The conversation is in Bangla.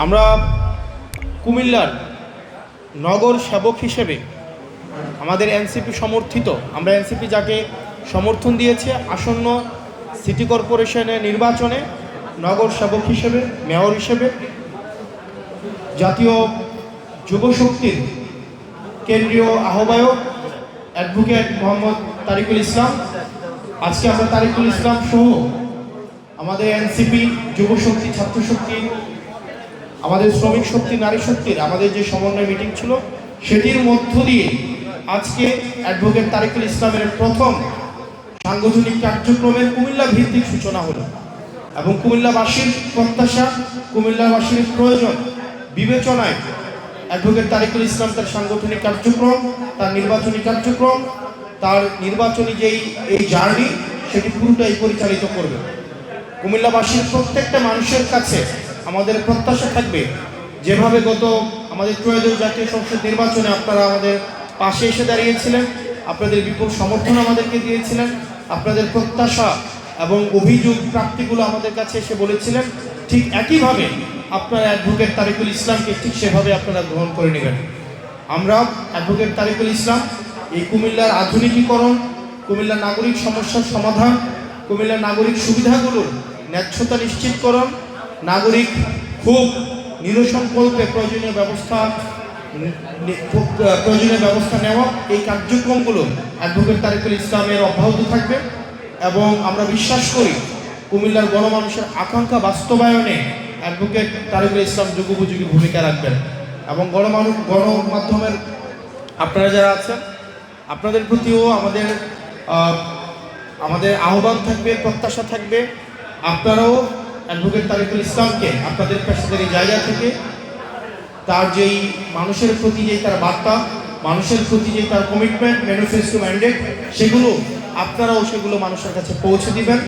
আমরা কুমিল্লার নগর সেবক হিসেবে আমাদের এনসিপি সমর্থিত, আমরা এনসিপি যাকে সমর্থন দিয়েছে আসন্ন সিটি কর্পোরেশনের নির্বাচনে নগর সেবক হিসেবে, মেয়র হিসেবে জাতীয় যুবশক্তির কেন্দ্রীয় আহ্বায়ক অ্যাডভোকেট মোহাম্মদ তারিকুল ইসলাম, আজকে আমরা তারিকুল ইসলাম সহ আমাদের এনসিপি যুবশক্তি, ছাত্রশক্তি, আমাদের শ্রমিক শক্তি, নারী শক্তির আমাদের যে সমন্বয় মিটিং ছিল সেটির মধ্য দিয়ে আজকে অ্যাডভোকেট তারিকুল ইসলামের প্রথম সাংগঠনিক কার্যক্রমের কুমিল্লা ভিত্তিক সূচনা হলো এবং কুমিল্লাবাসীর প্রত্যাশা, কুমিল্লাবাসীর প্রয়োজন বিবেচনায় অ্যাডভোকেট তারিকুল ইসলাম তার সাংগঠনিক কার্যক্রম, তার নির্বাচনী কার্যক্রম, তার নির্বাচনী এই জার্নি সেটি পুরোটাই পরিচালিত করবে। কুমিল্লাবাসীর প্রত্যেকটা মানুষের কাছে আমাদের প্রত্যাশা থাকবে, যেভাবে গত আমাদের ত্রয়োদশ জাতীয় সংসদ নির্বাচনে আপনারা আমাদের পাশে এসে দাঁড়িয়েছিলেন, আপনাদের বিপুল সমর্থন আমাদেরকে দিয়েছিলেন, আপনাদের প্রত্যাশা এবং অভিযোগ প্রাপ্তিগুলো আমাদের কাছে এসে বলেছিলেন, ঠিক একইভাবে আপনারা অ্যাডভোকেট তারিকুল ইসলামকে ঠিক সেভাবে আপনারা গ্রহণ করে নেবেন। আমরা অ্যাডভোকেট তারিকুল ইসলাম এই কুমিল্লার আধুনিকীকরণ, কুমিল্লার নাগরিক সমস্যার সমাধান, কুমিল্লার নাগরিক সুবিধাগুলোর ন্যায্যতা নিশ্চিতকরণ, নাগরিক খুব নিরসনকল্পে প্রয়োজনীয় ব্যবস্থা নেওয়া, এই কার্যক্রমগুলো অ্যাডভোকেট তারিকুল ইসলামের অব্যাহত থাকবে এবং আমরা বিশ্বাস করি কুমিল্লার গণমানুষের আকাঙ্ক্ষা বাস্তবায়নে অ্যাডভোকেট তারিকুল ইসলাম যুগোপযোগী ভূমিকা রাখবেন এবং গণমাধ্যমের আপনারা যারা আছেন আপনাদের প্রতিও আমাদের আহ্বান থাকবে, প্রত্যাশা থাকবে, আপনারাও অ্যাডভোকেট তারিকুল ইসলামকে আপনাদের পেশাদারি জায়গা থেকে তার যেই মানুষের প্রতি যেই তার বার্তা, মানুষের প্রতি যেই তার কমিটমেন্ট, ম্যানিফেস্টো, ম্যান্ডেট, সেগুলো আপনারাও সেগুলো মানুষের কাছে পৌঁছে দিবেন।